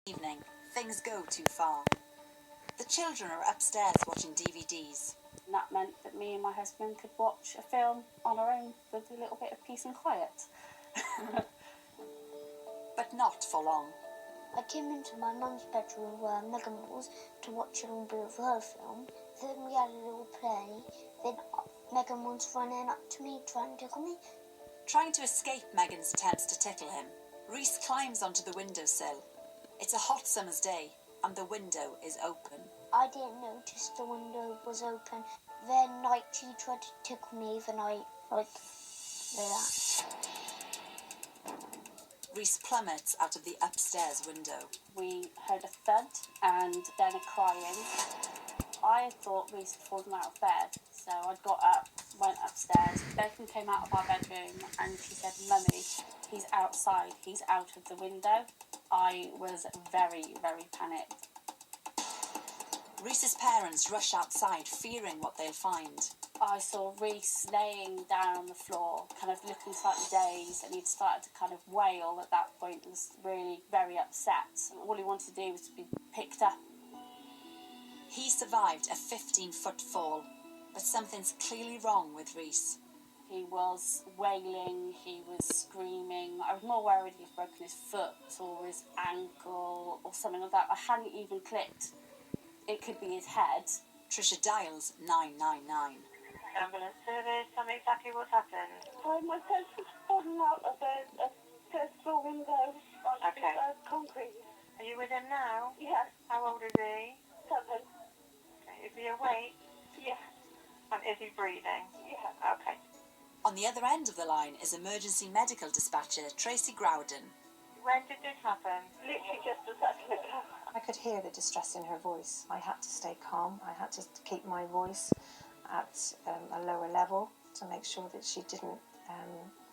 Evening, things go too far. The children are upstairs watching DVDs. And that meant that me and my husband could watch a film on our own with a little bit of peace and quiet. But not for long. I came into my mum's bedroom where Megan was to watch a little bit of her film. Then we had a little play. Then Megan was running up to me trying to tickle me. Trying to escape Megan's attempts to tickle him, Rhys climbs onto the windowsill. It's a hot summer's day, and the window is open. I didn't notice the window was open. Then, she tried to tickle me, then I, like that. Rhys plummets out of the upstairs window. We heard a thud and then a crying. I thought Rhys had fallen out of bed, so I got up, went upstairs. Becky came out of our bedroom and she said, "Mummy, he's outside, he's out of the window." I was very, very panicked. Rhys's parents rush outside, fearing what they'll find. I saw Rhys laying down on the floor, kind of looking slightly dazed, and he'd started to kind of wail at that point and was really very upset. All he wanted to do was to be picked up. He survived a 15-foot fall, but something's clearly wrong with Rhys. He was wailing, he was screaming. I was more worried he'd broken his foot or his ankle or something like that. I hadn't even clicked. It could be his head. Trisha dials 999. Ambulance service, tell me exactly what's happened. My son's just fallen out of a first floor window on concrete. Are you with him now? Yes. How old is he? 7. Okay. Is he awake? Yes. And is he breathing? Yes. Okay. On the other end of the line is emergency medical dispatcher Tracy Growden. When did this happen? Literally just a second ago. I could hear the distress in her voice. I had to stay calm. I had to keep my voice at a lower level to make sure that she didn't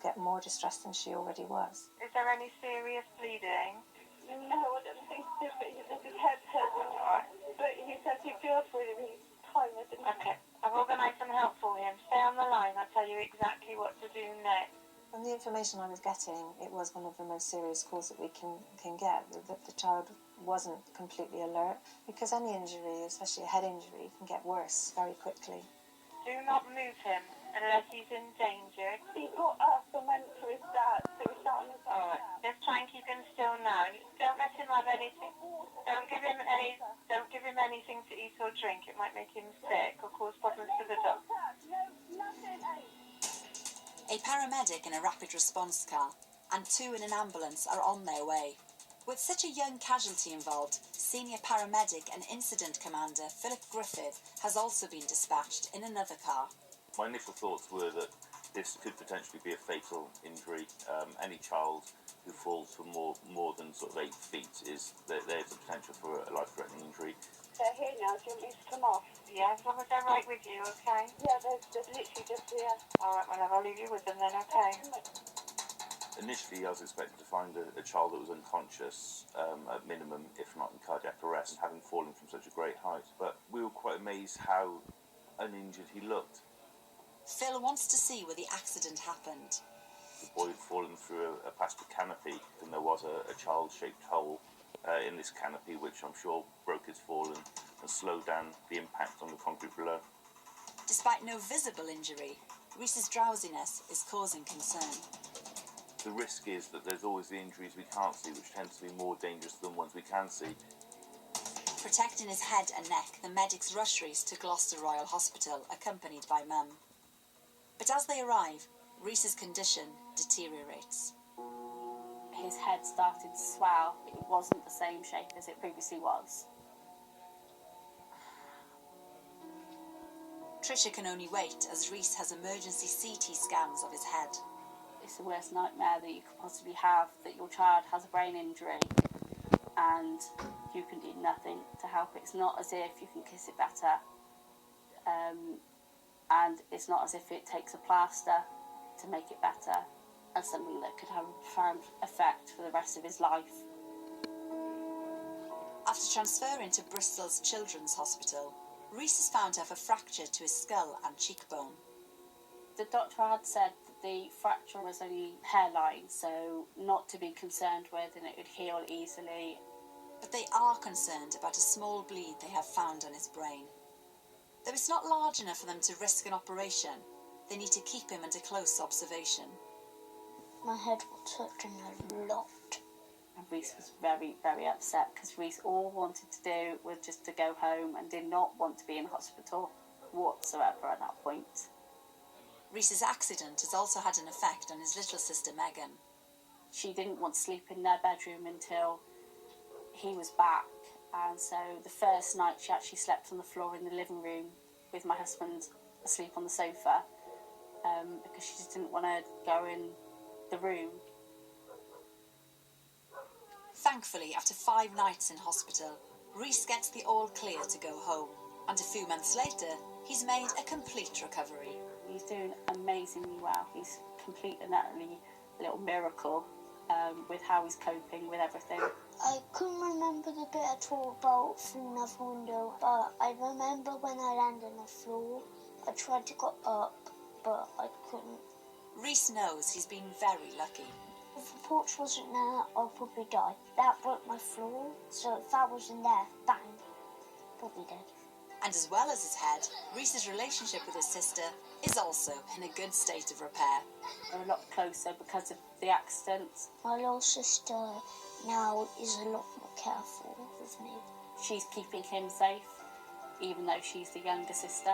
get more distressed than she already was. Is there any serious bleeding? No, I don't think so, but he said his head hurt. Alright. But he said he feels really tired. Okay. I've organised some help for him. Stay on the line. I'll tell you exactly what to do next. From the information I was getting, it was one of the most serious calls that we can get. The child wasn't completely alert, because any injury, especially a head injury, can get worse very quickly. Do not move him unless he's endangered. He got up and went to his dad, so he sat on his dad. Alright. Just try and keep him still now. Don't let him have anything. Don't give him anything to eat or drink. It might make him sick or cause problems to the dog. A paramedic in a rapid response car and 2 in an ambulance are on their way. With such a young casualty involved, senior paramedic and incident commander Philip Griffith has also been dispatched in another car. My initial thoughts were that this could potentially be a fatal injury. Any child who falls from more than sort of 8 feet there's a potential for a life-threatening injury. They're here now. Do you want me to come off? Yeah, as long as they're right with you, okay? Yeah, they're literally just here. Alright, my love, I'll leave you with them then, okay? Initially, I was expecting to find a child that was unconscious, at minimum, if not in cardiac arrest, having fallen from such a great height. But we were quite amazed how uninjured he looked. Phil wants to see where the accident happened. The boy had fallen through a plastic canopy, and there was a child-shaped hole in this canopy, which I'm sure broke his fall and slowed down the impact on the concrete below. Despite no visible injury, Rhys's drowsiness is causing concern. The risk is that there's always the injuries we can't see, which tend to be more dangerous than ones we can see. Protecting his head and neck, the medics rush Rhys to Gloucester Royal Hospital, accompanied by Mum. But as they arrive, Rhys's condition deteriorates. His head started to swell. It wasn't the same shape as it previously was. Trisha can only wait as Rhys has emergency CT scans of his head. It's the worst nightmare that you could possibly have, that your child has a brain injury and you can do nothing to help. It's not as if you can kiss it better, and it's not as if it takes a plaster to make it better, as something that could have a profound effect for the rest of his life. After transferring to Bristol's Children's Hospital, Rhys is found to have a fracture to his skull and cheekbone. The doctor had said that the fracture was only hairline, so not to be concerned with, and it would heal easily. but they are concerned about a small bleed they have found on his brain. Though it's not large enough for them to risk an operation, they need to keep him under close observation. My head was hurting a lot. And Reese was very, very upset because Reese all wanted to do was just to go home and did not want to be in hospital whatsoever at that point. Reese's accident has also had an effect on his little sister Megan. She didn't want to sleep in their bedroom until he was back, and so the first night she actually slept on the floor in the living room with my husband asleep on the sofa, because she just didn't want to go in the room. Thankfully, after 5 nights in hospital, Reese gets the all clear to go home, and a few months later, he's made a complete recovery. He's doing amazingly well. He's complete and utterly a little miracle with how he's coping with everything. I couldn't remember the bit at all about falling out the window, but I remember when I landed on the floor, I tried to get up, but I couldn't. Reese knows he's been very lucky. If the porch wasn't there, I'd probably die. That broke my floor, so if that wasn't there, bang, probably dead. And as well as his head, Reese's relationship with his sister is also in a good state of repair. They're a lot closer because of the accident. My little sister now is a lot more careful with me. She's keeping him safe, even though she's the younger sister.